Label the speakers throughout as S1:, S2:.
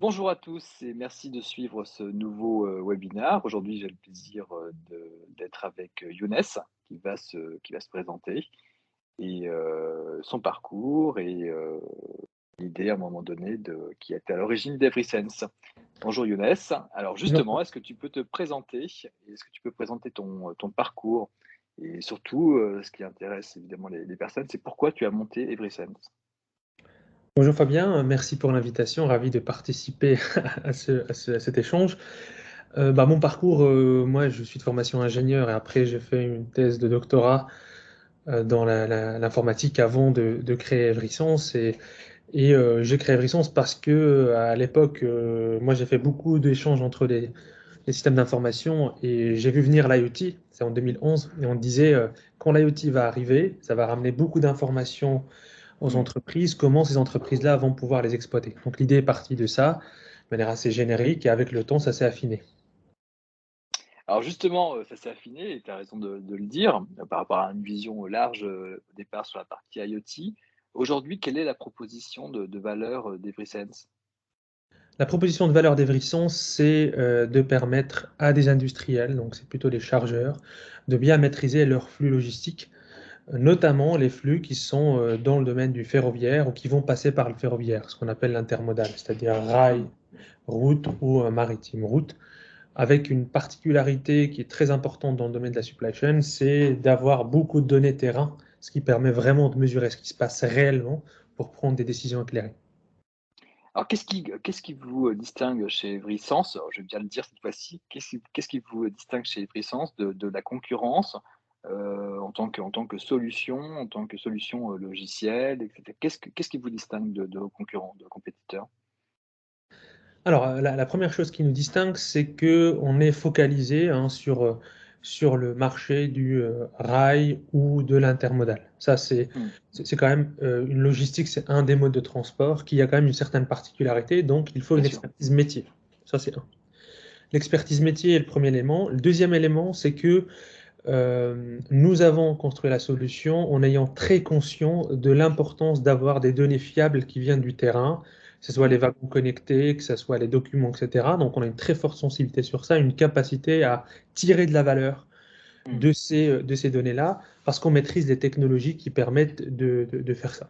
S1: Bonjour à tous et merci de suivre ce nouveau webinaire. Aujourd'hui, j'ai le plaisir d'être avec Younes qui va se présenter et son parcours et l'idée à un moment donné qui était à l'origine d'EverySense. Bonjour Younes. Alors
S2: Bonjour.
S1: justement, est-ce que tu peux te présenter? Est-ce que tu peux présenter ton parcours? Et surtout, ce qui intéresse évidemment les personnes, c'est pourquoi tu as monté EverySense?
S2: Bonjour Fabien, merci pour l'invitation, ravi de participer à cet échange. Mon parcours, moi je suis de formation ingénieur et après j'ai fait une thèse de doctorat dans l'informatique avant de créer Everysense et j'ai créé Everysense parce que à l'époque, moi j'ai fait beaucoup d'échanges entre les systèmes d'information et j'ai vu venir l'IoT, c'est en 2011, et on disait quand l'IoT va arriver, ça va ramener beaucoup d'informations aux
S1: Hmm.
S2: entreprises, comment ces entreprises-là vont pouvoir les exploiter. Donc l'idée est partie de ça, de manière assez générique, et avec le temps, ça s'est affiné.
S1: Alors justement, ça s'est affiné et tu as raison de le dire, par rapport à une vision large, au départ sur la partie IoT. Aujourd'hui, quelle est la proposition de valeur, d'Everysense?
S2: La proposition de valeur d'Evrysense, c'est de permettre à des industriels, donc c'est plutôt des chargeurs, de bien maîtriser leurs flux logistiques, notamment les flux qui sont dans le domaine du ferroviaire ou qui vont passer par le ferroviaire, ce qu'on appelle l'intermodal, c'est-à-dire rail,
S1: Mmh.
S2: route ou maritime route. Avec une particularité qui est très importante dans le domaine de la supply chain, c'est d'avoir beaucoup de données terrain, ce qui permet vraiment de mesurer ce qui se passe réellement pour prendre des décisions éclairées.
S1: Alors qu'est-ce qui vous, distingue chez Everysense? Alors je vais bien le dire cette fois-ci, qu'est-ce qui vous distingue chez Everysense de la concurrence, en tant que solution, logicielle et cetera? Qu'est-ce qui vous distingue de vos concurrents, de vos compétiteurs?
S2: Alors, la première chose qui nous distingue, c'est qu'on est focalisé, hein, sur le marché du, rail ou de l'intermodal. Ça, c'est
S1: Mmh.
S2: c'est c'est quand même, une logistique, c'est un des modes de transport qui a quand même une certaine particularité, donc il faut
S1: Bien
S2: une
S1: sûr.
S2: expertise métier. Ça, c'est un. L'expertise métier est le premier élément. Le deuxième élément, c'est que nous avons construit la solution en ayant très conscient de l'importance d'avoir des données fiables qui viennent du terrain, que ce soit les
S1: Mmh.
S2: wagons connectés, que ce soit les documents, etc. Donc, on a une très forte sensibilité sur ça, une capacité à tirer de la valeur
S1: Mmh.
S2: de ces données-là, parce qu'on maîtrise les technologies qui permettent de faire ça.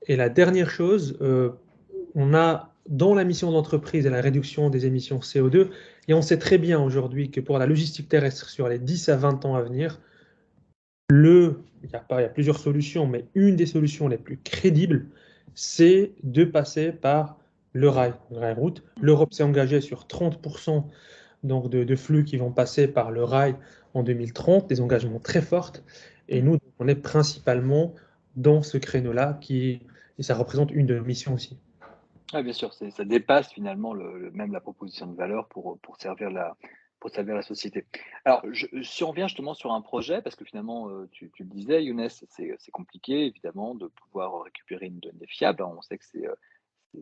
S2: Et la dernière chose, on a dans la mission d'entreprise et la réduction des émissions CO2, et on sait très bien aujourd'hui que pour la logistique terrestre sur les 10 à 20 ans à venir, il y a plusieurs solutions, mais une des solutions les plus crédibles, c'est de passer par le rail route.
S1: Mmh.
S2: L'Europe s'est engagée sur 30% donc de flux qui vont passer par le rail en 2030, des engagements très forts. Et
S1: Mmh.
S2: nous, on est principalement dans ce créneau-là et ça représente une de nos missions aussi.
S1: Ouais, bien sûr, ça dépasse finalement même la proposition de valeur pour servir la société. Alors, si on revient justement sur un projet, parce que finalement, tu le disais, Younes, c'est compliqué évidemment de pouvoir récupérer une donnée fiable, hein. On sait que c'est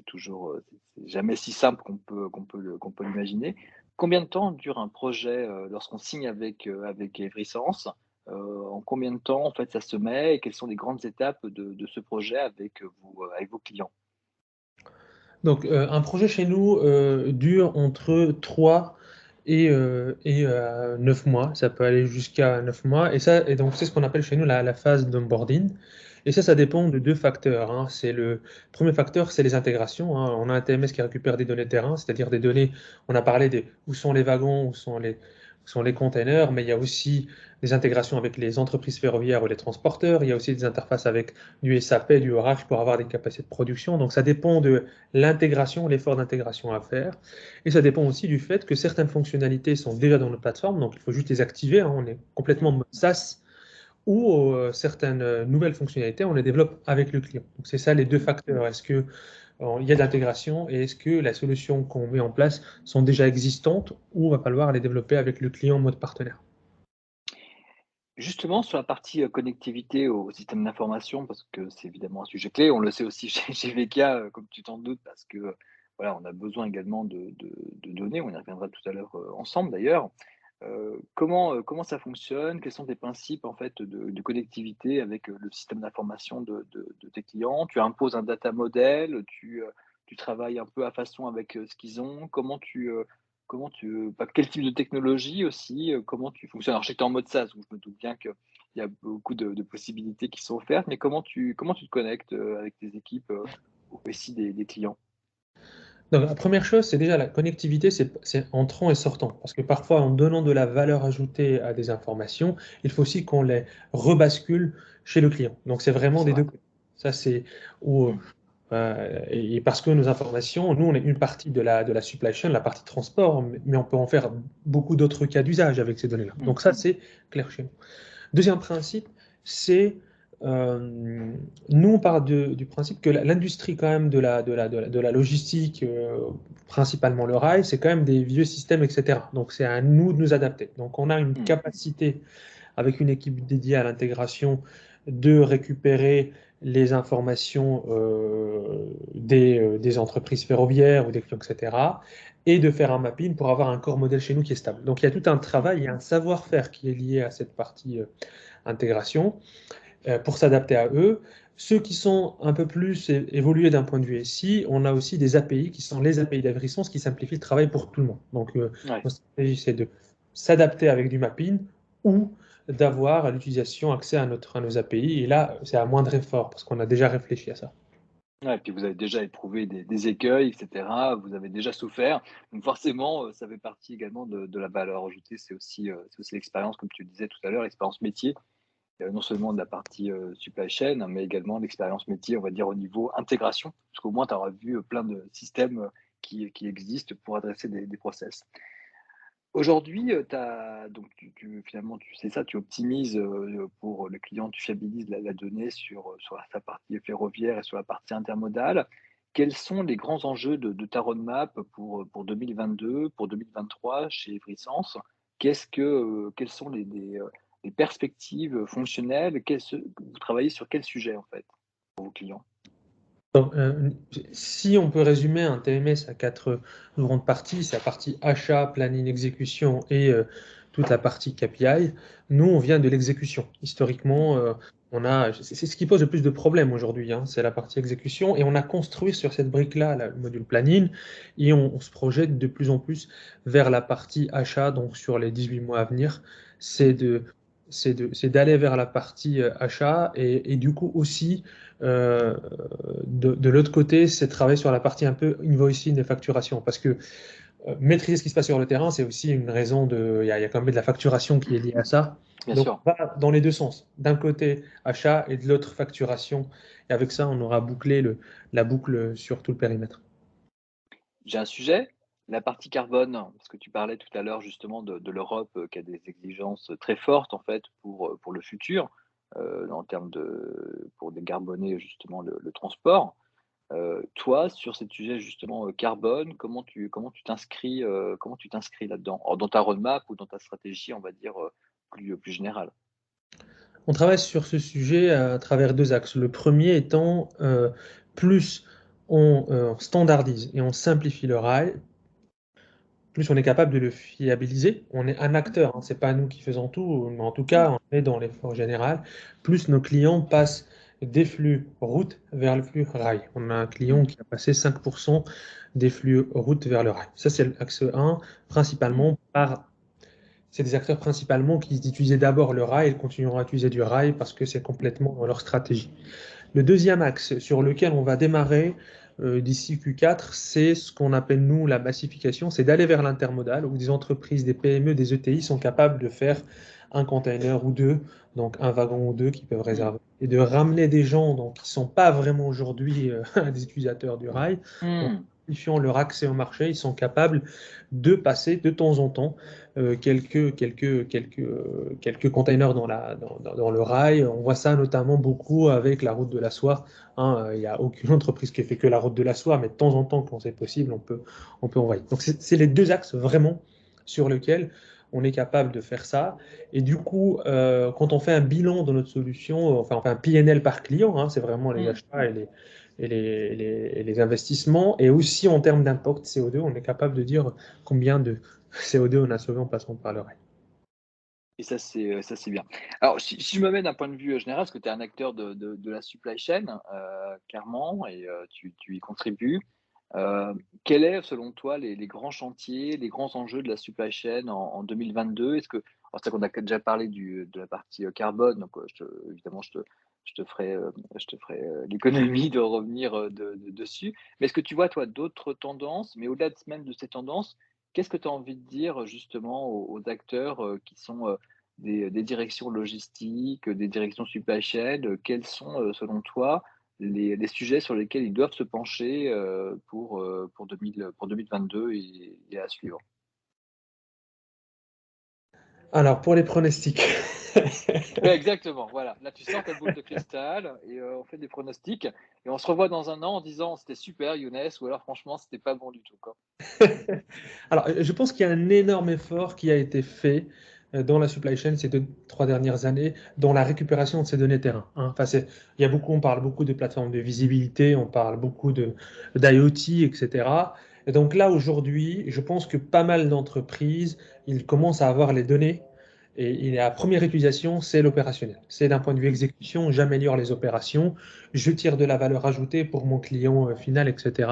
S1: toujours, c'est jamais si simple qu'on peut l'imaginer. Combien de temps dure un projet, lorsqu'on signe avec Everysense? En combien de temps, en fait, ça se met et quelles sont les grandes étapes de ce projet avec vos clients?
S2: Donc, un projet chez nous dure entre 3 et 9 mois. Ça peut aller jusqu'à 9 mois. Et donc, c'est ce qu'on appelle chez nous la phase d'onboarding. Et ça dépend de deux facteurs, hein. Le premier facteur, c'est les intégrations, hein. On a un TMS qui récupère des données terrain, c'est-à-dire des données. On a parlé des où sont les wagons, où sont les containers, mais il y a aussi des intégrations avec les entreprises ferroviaires ou les transporteurs. Il y a aussi des interfaces avec du SAP, du Oracle pour avoir des capacités de production. Donc, ça dépend de l'intégration, l'effort d'intégration à faire. Et ça dépend aussi du fait que certaines fonctionnalités sont déjà dans notre plateforme, donc il faut juste les activer, hein. On est complètement en
S1: Mmh.
S2: mode SaaS, ou certaines nouvelles fonctionnalités, on les développe avec le client. Donc c'est ça les deux
S1: Mmh.
S2: facteurs. Est-ce que il y a de l'intégration et est-ce que la solution qu'on met en place sont déjà existantes ou va falloir les développer avec le client en mode partenaire?
S1: Justement, sur la partie, connectivité au système d'information, parce que c'est évidemment un sujet clé, on le sait aussi chez VK, comme tu t'en doutes, parce que, voilà, on a besoin également de données, on y reviendra tout à l'heure, ensemble d'ailleurs. Comment ça fonctionne? Quels sont tes principes, en fait, de connectivité avec, le système d'information de tes clients? Tu imposes un data model, tu travailles un peu à façon avec, ce qu'ils ont? Quel type de technologie aussi, comment tu fonctionnes? Alors je sais que tu es en mode SaaS, donc je me doute bien qu'il y a beaucoup de possibilités qui sont offertes, mais comment tu te connectes, avec tes équipes, au récit des clients?
S2: Donc la première chose, c'est déjà la connectivité, c'est entrant et sortant. Parce que parfois, en donnant de la valeur ajoutée à des informations, il faut aussi qu'on les rebascule chez le client. Donc c'est vraiment
S1: C'est
S2: des
S1: vrai.
S2: deux côtés. Ça, c'est où,
S1: Mmh.
S2: et parce que nos informations, nous, on est une partie de la supply chain, la partie transport, mais on peut en faire beaucoup d'autres cas d'usage avec ces données-là.
S1: Mmh.
S2: Donc ça, c'est clair chez nous. Deuxième principe, c'est euh, nous, on part du principe que l'industrie quand même de la logistique, principalement le rail, c'est quand même des vieux systèmes, etc. Donc c'est à nous de nous adapter. Donc on a une
S1: Mmh.
S2: capacité avec une équipe dédiée à l'intégration de récupérer les informations des entreprises ferroviaires ou des clients, etc. Et de faire un mapping pour avoir un corps modèle chez nous qui est stable. Donc il y a tout un
S1: Mmh.
S2: travail, il y a un savoir-faire qui est lié à cette partie intégration pour s'adapter à eux. Ceux qui sont un peu plus évolués d'un point de vue SI, on a aussi des API qui sont les API d'Avrisson, ce qui simplifie le travail pour tout le monde. Donc,
S1: Ouais.
S2: notre stratégie, c'est de s'adapter avec du mapping ou d'avoir l'utilisation, accès à nos API. Et là, c'est à moindre effort parce qu'on a déjà réfléchi à ça.
S1: Ouais, puis vous avez déjà éprouvé des écueils et cetera, vous avez déjà souffert, donc forcément, ça fait partie également de la valeur ajoutée. C'est aussi l'expérience, comme tu le disais tout à l'heure, l'expérience métier, non seulement de la partie, supply chain, mais également l'expérience métier, on va dire au niveau intégration, parce qu'au moins tu auras vu, plein de systèmes, qui existent pour adresser des process. Aujourd'hui, donc finalement, tu c'est ça, tu optimises, pour le client, tu fiabilises la donnée sur sa partie ferroviaire et sur la partie intermodale. Quels sont les grands enjeux de ta roadmap pour 2022, pour 2023 chez Evrisens? Quelles sont les perspectives fonctionnelles? Vous travaillez sur quel sujet, en fait, pour vos clients?
S2: Donc, si on peut résumer un TMS à quatre grandes parties, c'est la partie achat, planning, exécution et toute la partie KPI. Nous, on vient de l'exécution. Historiquement, c'est ce qui pose le plus de problèmes aujourd'hui, hein, c'est la partie exécution. Et on a construit sur cette brique-là le module planning et on se projette de plus en plus vers la partie achat, donc sur les 18 mois à venir. C'est
S1: Mmh.
S2: de, c'est d'aller vers la partie achat et du coup aussi euh, de l'autre côté, c'est travailler sur la partie un peu invoicing et facturation. Parce que maîtriser ce qui se passe sur le terrain, c'est aussi une raison de. Il y a quand même de la facturation qui est liée à ça.
S1: Bien
S2: Donc,
S1: sûr.
S2: on va dans les deux sens. D'un côté, achat et de l'autre, facturation. Et avec ça, on aura bouclé la boucle sur tout le périmètre.
S1: J'ai un sujet, la partie carbone, parce que tu parlais tout à l'heure justement de l'Europe, qui a des exigences très fortes en fait pour le futur, en termes pour décarboner justement le transport. Toi, sur ces sujets justement, carbone, comment tu t'inscris là-dedans? Alors dans ta roadmap ou dans ta stratégie, on va dire, plus générale?
S2: On travaille sur ce sujet à travers deux axes. Le premier étant, plus on standardise et on simplifie le rail, plus on est capable de le fiabiliser. On est un
S1: Mmh.
S2: acteur, hein, c'est pas nous qui faisons tout, mais en tout
S1: Mmh.
S2: cas, on est dans l'effort général. Plus nos clients passent des flux route vers le flux rail. On a un client
S1: Mmh.
S2: qui a passé 5% des flux route vers le rail. Ça, c'est l'axe 1,
S1: Mmh.
S2: principalement par. C'est des acteurs principalement qui utilisaient d'abord le rail et continueront à utiliser du rail parce que c'est
S1: Mmh.
S2: complètement dans leur stratégie. Le deuxième axe sur lequel on va démarrer d'ici Q4, c'est ce qu'on appelle nous la massification, c'est d'aller vers l'intermodal où des entreprises, des PME, des ETI sont capables de faire un container ou deux, donc un wagon ou deux qui peuvent
S1: Mmh.
S2: réserver, et de ramener des gens donc, qui ne sont pas vraiment aujourd'hui des utilisateurs du rail. Donc,
S1: Mmh.
S2: simplifiant leur accès au marché, ils sont capables de passer de temps en temps quelques containers dans le rail. On voit ça notamment beaucoup avec la route de la soie. Hein. Il n'y a aucune entreprise qui fait que la route de la soie, mais de temps en temps, quand c'est possible, on peut envoyer. Donc, c'est les deux axes vraiment sur lesquels on est capable de faire ça. Et du coup, quand on fait un bilan de notre solution, enfin, on fait un PNL par client, hein, c'est vraiment les
S1: Mmh.
S2: achats et les investissements. Et aussi en termes d'impact CO2, on est capable de dire combien de CO2 on a sauvé en passant par le rail.
S1: Et ça c'est bien. Alors si je me mets d'un point de vue, général, parce que tu es un acteur de la supply chain, clairement et tu y contribues. Quels est, selon toi, les grands chantiers, les grands enjeux de la supply chain en 2022? Est-ce que alors c'est vrai qu'on a déjà parlé de la partie, carbone, donc, évidemment, je te ferai, l'économie de revenir, dessus. Mais est-ce que tu vois, toi, d'autres tendances? Mais au-delà même de ces tendances, qu'est-ce que tu as envie de dire, justement, aux acteurs, qui sont, des directions logistiques, des directions supply chain? Quels sont, selon toi, les sujets sur lesquels ils doivent se pencher, pour 2022 et à suivre.
S2: Alors, pour les pronostics.
S1: Ouais, exactement, voilà. Là, tu sors ta boule de cristal et on fait des pronostics et on se revoit dans un an en disant: «C'était super Younes» ou alors: «Franchement, c'était pas bon du tout, quoi».
S2: Alors, je pense qu'il y a un énorme effort qui a été fait dans la supply chain ces 2-3 dernières années, dans la récupération de ces données terrain, hein. Enfin, il y a beaucoup, on parle beaucoup de plateformes de visibilité, on parle beaucoup d'IoT, etc. Et donc là, aujourd'hui, je pense que pas mal d'entreprises, ils commencent à avoir les données. Et la première utilisation, c'est l'opérationnel. C'est d'un point de vue exécution, j'améliore les opérations, je tire de la valeur ajoutée pour mon client final, etc.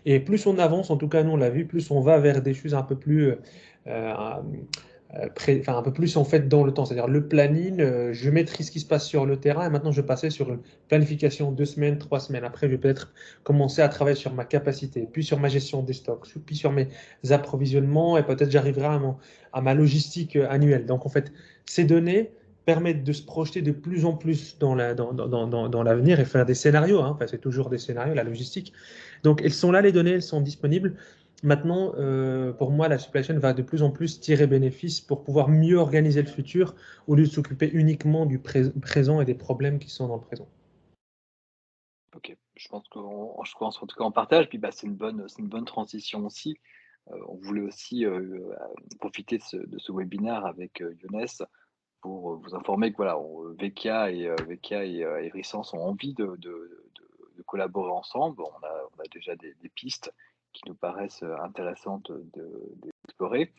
S2: Et plus on avance, en tout cas nous on l'a vu, plus on va vers des choses un peu plus, euh, enfin, un peu plus en fait dans le temps. C'est-à-dire le planning, je maîtrise ce qui se passe sur le terrain et maintenant je vais passer sur une planification 2 semaines, 3 semaines. Après, je vais peut-être commencer à travailler sur ma capacité, puis sur ma gestion des stocks, puis sur mes approvisionnements et peut-être j'arriverai à ma logistique annuelle. Donc en fait, ces données permettent de se projeter de plus en plus dans l'avenir et faire des scénarios, hein. Enfin, c'est toujours des scénarios, la logistique. Donc, elles sont là, les données, elles sont disponibles. Maintenant, pour moi, la supply chain va de plus en plus tirer bénéfice pour pouvoir mieux organiser le futur au lieu de s'occuper uniquement du présent et des problèmes qui sont dans le présent.
S1: OK, je pense en tout cas on partage, puis, bah, c'est une bonne transition aussi. On voulait aussi, profiter de ce webinaire avec, Younes pour, vous informer que voilà, Veka et Vrissens ont envie de collaborer ensemble. On a déjà des pistes qui nous paraissent, intéressantes d'explorer.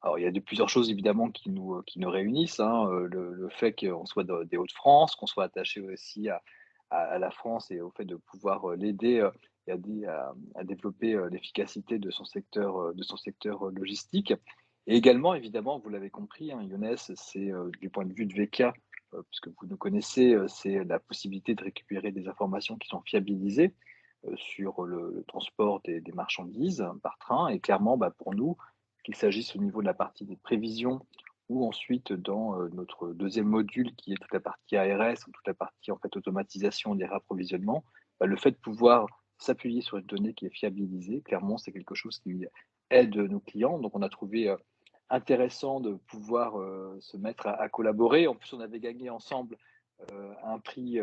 S1: Alors il y a de plusieurs choses évidemment qui nous réunissent, hein, le fait qu'on soit des Hauts-de-France, qu'on soit attaché aussi à la France et au fait de pouvoir, l'aider, et à développer, l'efficacité de son secteur, logistique. Et également évidemment, vous l'avez compris, hein, Younes, c'est, du point de vue de VECA, puisque vous nous connaissez, c'est la possibilité de récupérer des informations qui sont fiabilisées, sur le transport des marchandises par train et clairement, bah, pour nous, qu'il s'agisse au niveau de la partie des prévisions ou ensuite dans, notre deuxième module qui est toute la partie ARS ou toute la partie en fait automatisation des rapprovisionnements, bah, le fait de pouvoir s'appuyer sur une donnée qui est fiabilisée, clairement, c'est quelque chose qui aide nos clients. Donc on a trouvé, intéressant de pouvoir, se mettre à collaborer. En plus, on avait gagné ensemble, un prix,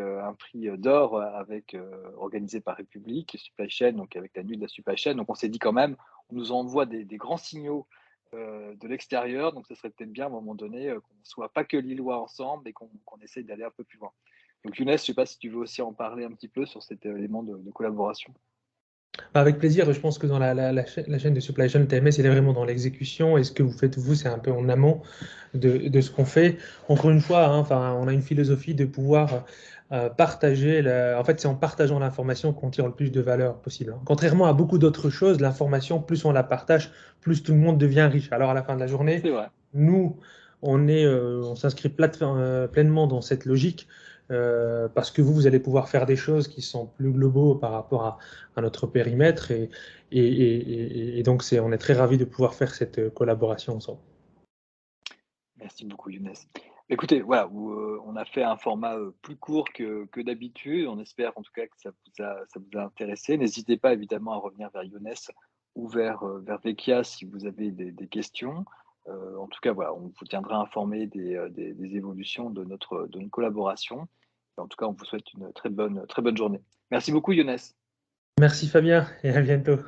S1: d'or avec, organisé par République Supply Chain, donc avec la nuit de la supply chain. Donc on s'est dit quand même, on nous envoie des grands signaux, de l'extérieur, donc ce serait peut-être bien à un moment donné, qu'on ne soit pas que lillois ensemble et qu'on essaye d'aller un peu plus loin. Donc Younes, je ne sais pas si tu veux aussi en parler un petit peu sur cet élément de collaboration?
S2: Avec plaisir, je pense que dans la chaîne de supply chain TMS, il est vraiment dans l'exécution et ce que vous faites vous, c'est un peu en amont de ce qu'on fait. Encore une fois, hein, enfin, on a une philosophie de pouvoir partager. En fait, c'est en partageant l'information qu'on tire le plus de valeur possible, hein. Contrairement à beaucoup d'autres choses, l'information, plus on la partage, plus tout le monde devient riche. Alors à la fin de la journée,
S1: C'est vrai.
S2: nous, on s'inscrit pleinement dans cette logique parce que vous allez pouvoir faire des choses qui sont plus globaux par rapport à notre périmètre et donc on est très ravis de pouvoir faire cette collaboration ensemble.
S1: Merci beaucoup Younes. Écoutez, voilà, on a fait un format, plus court que d'habitude. On espère en tout cas que ça vous a intéressé. N'hésitez pas évidemment à revenir vers Younes ou vers Vekia si vous avez des questions. En tout cas, voilà, on vous tiendra informé des évolutions de notre collaboration. Et en tout cas, on vous souhaite une très bonne journée. Merci beaucoup Younes.
S2: Merci Fabien et à bientôt.